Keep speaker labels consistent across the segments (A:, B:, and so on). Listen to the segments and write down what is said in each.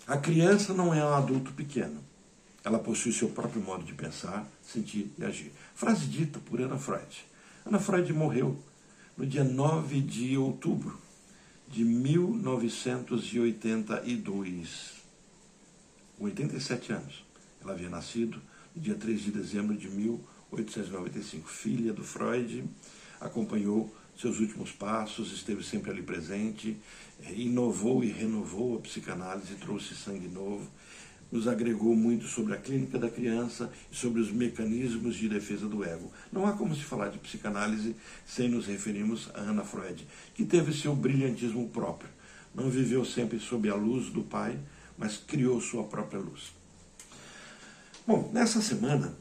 A: A criança não é um adulto pequeno. Ela possui seu próprio modo de pensar, sentir e agir. Frase dita por Anna Freud. Anna Freud morreu no dia 9 de outubro de 1982, com 87 anos. Ela havia nascido no dia 3 de dezembro de 1895. Filha do Freud, acompanhou seus últimos passos, esteve sempre ali presente, inovou e renovou a psicanálise, trouxe sangue novo, nos agregou muito sobre a clínica da criança e sobre os mecanismos de defesa do ego. Não há como se falar de psicanálise sem nos referirmos a Anna Freud, que teve seu brilhantismo próprio. Não viveu sempre sob a luz do pai, mas criou sua própria luz. Bom, nessa semana,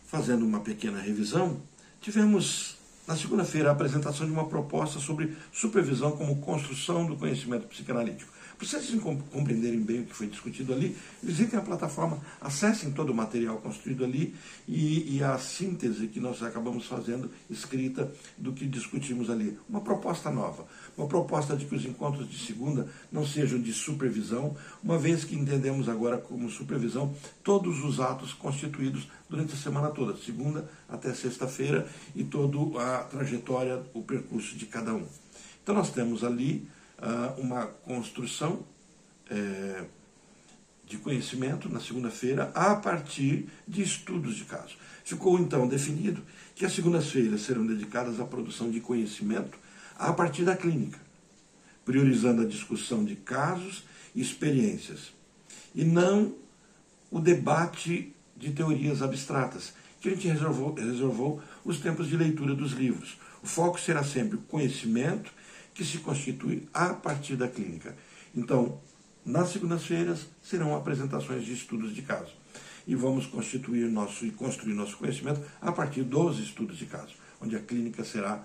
A: fazendo uma pequena revisão, tivemos na segunda-feira a apresentação de uma proposta sobre supervisão como construção do conhecimento psicanalítico. Para vocês compreenderem bem o que foi discutido ali, visitem a plataforma, acessem todo o material construído ali e a síntese que nós acabamos fazendo, escrita, do que discutimos ali. Uma proposta nova, uma proposta de que os encontros de segunda não sejam de supervisão, uma vez que entendemos agora como supervisão todos os atos constituídos durante a semana toda, segunda até sexta-feira, e toda a trajetória, o percurso de cada um. Então nós temos ali uma construção de conhecimento na segunda-feira a partir de estudos de caso. Ficou então definido que as segundas-feiras serão dedicadas à produção de conhecimento a partir da clínica, priorizando a discussão de casos e experiências, e não o debate de teorias abstratas, que a gente reservou os tempos de leitura dos livros. O foco será sempre o conhecimento que se constitui a partir da clínica. Então, nas segundas-feiras serão apresentações de estudos de caso. E vamos construir nosso conhecimento a partir dos estudos de caso, onde a clínica será,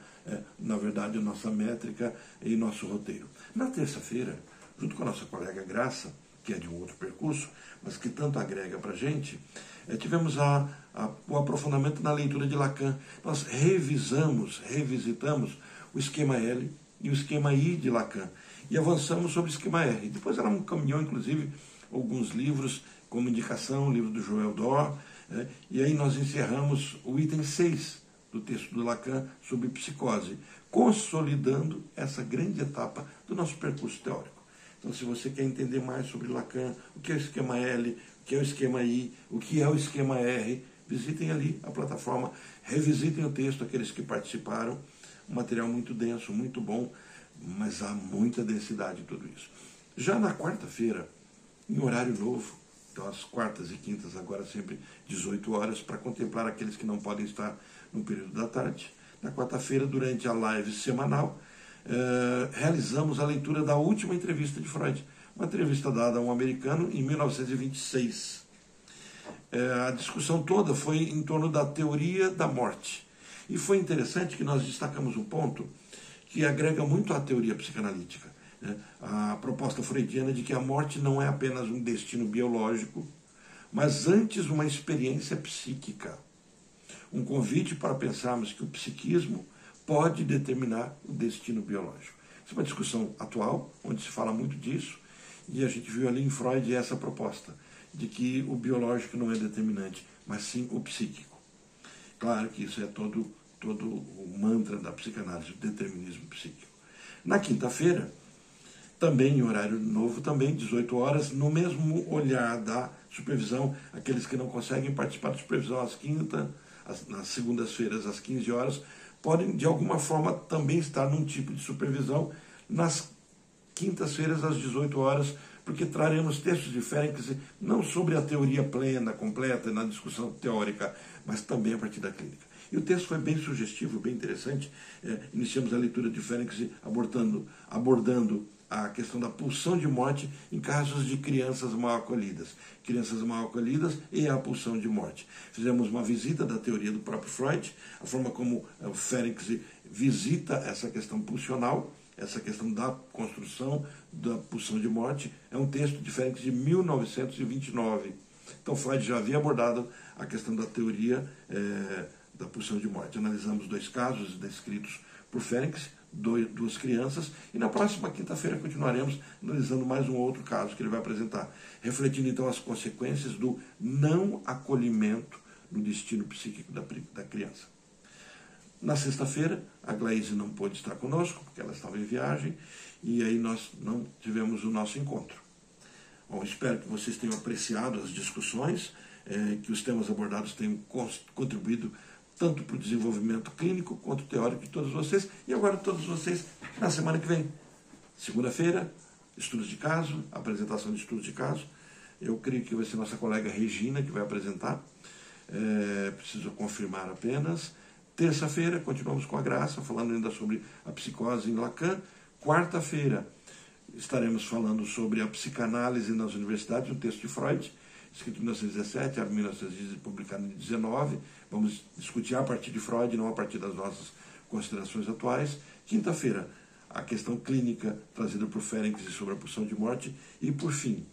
A: na verdade, a nossa métrica e nosso roteiro. Na terça-feira, junto com a nossa colega Graça, que é de um outro percurso, mas que tanto agrega para a gente, tivemos o aprofundamento na leitura de Lacan. Nós revisitamos o esquema L e o esquema I de Lacan, e avançamos sobre o esquema R. Depois ela caminhou, inclusive, alguns livros como indicação, o livro do Joel Dor, e aí nós encerramos o item 6 do texto do Lacan sobre psicose, consolidando essa grande etapa do nosso percurso teórico. Então, se você quer entender mais sobre Lacan, o que é o esquema L, o que é o esquema I, o que é o esquema R, visitem ali a plataforma, revisitem o texto, aqueles que participaram. Um material muito denso, muito bom, mas há muita densidade em tudo isso. Já na quarta-feira, em horário novo, então às quartas e quintas, agora sempre 18 horas, para contemplar aqueles que não podem estar no período da tarde. Na quarta-feira, durante a live semanal, realizamos a leitura da última entrevista de Freud, uma entrevista dada a um americano em 1926. A discussão toda foi em torno da teoria da morte. E foi interessante que nós destacamos um ponto que agrega muito à teoria psicanalítica, a proposta freudiana de que a morte não é apenas um destino biológico, mas antes uma experiência psíquica. Um convite para pensarmos que o psiquismo pode determinar o destino biológico. Isso é uma discussão atual, onde se fala muito disso, e a gente viu ali em Freud essa proposta, de que o biológico não é determinante, mas sim o psíquico. Claro que isso é todo o mantra da psicanálise, o determinismo psíquico. Na quinta-feira, também em horário novo, também 18 horas, no mesmo olhar da supervisão, aqueles que não conseguem participar da supervisão nas segundas-feiras às 15 horas, podem de alguma forma também estar num tipo de supervisão nas quintas-feiras às 18 horas, porque traremos textos de Ferenczi não sobre a teoria plena, completa, na discussão teórica, mas também a partir da clínica. E o texto foi bem sugestivo, bem interessante. Iniciamos a leitura de Ferenczi abordando a questão da pulsão de morte em casos de crianças mal acolhidas. Crianças mal acolhidas e a pulsão de morte. Fizemos uma visita da teoria do próprio Freud, a forma como o Ferenczi visita essa questão pulsional, essa questão da construção da pulsão de morte. É um texto de Ferenczi de 1929. Então Freud já havia abordado a questão da teoria da pulsão de morte. Analisamos 2 casos descritos por Ferenczi, duas crianças, e na próxima quinta-feira continuaremos analisando mais um outro caso que ele vai apresentar, refletindo então as consequências do não acolhimento no destino psíquico da criança. Na sexta-feira, a Glaise não pôde estar conosco, porque ela estava em viagem, e aí nós não tivemos o nosso encontro. Bom, espero que vocês tenham apreciado as discussões, que os temas abordados tenham contribuído tanto para o desenvolvimento clínico quanto teórico de todos vocês, e agora todos vocês na semana que vem. Segunda-feira, estudos de caso, apresentação de estudos de caso. Eu creio que vai ser nossa colega Regina que vai apresentar, preciso confirmar apenas. Terça-feira, continuamos com a Graça, falando ainda sobre a psicose em Lacan. Quarta-feira, estaremos falando sobre a psicanálise nas universidades, um texto de Freud, escrito em 1917, 1910, publicado em 19. Vamos discutir a partir de Freud, não a partir das nossas considerações atuais. Quinta-feira, a questão clínica trazida por Ferenczi sobre a pulsão de morte. E, por fim,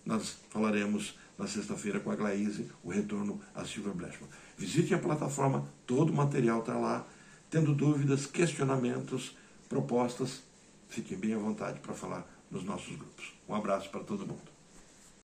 A: nós falaremos na sexta-feira com a Glaise, o retorno a Silvia Blechman. Visitem a plataforma, todo o material está lá. Tendo dúvidas, questionamentos, propostas, fiquem bem à vontade para falar nos nossos grupos. Um abraço para todo mundo.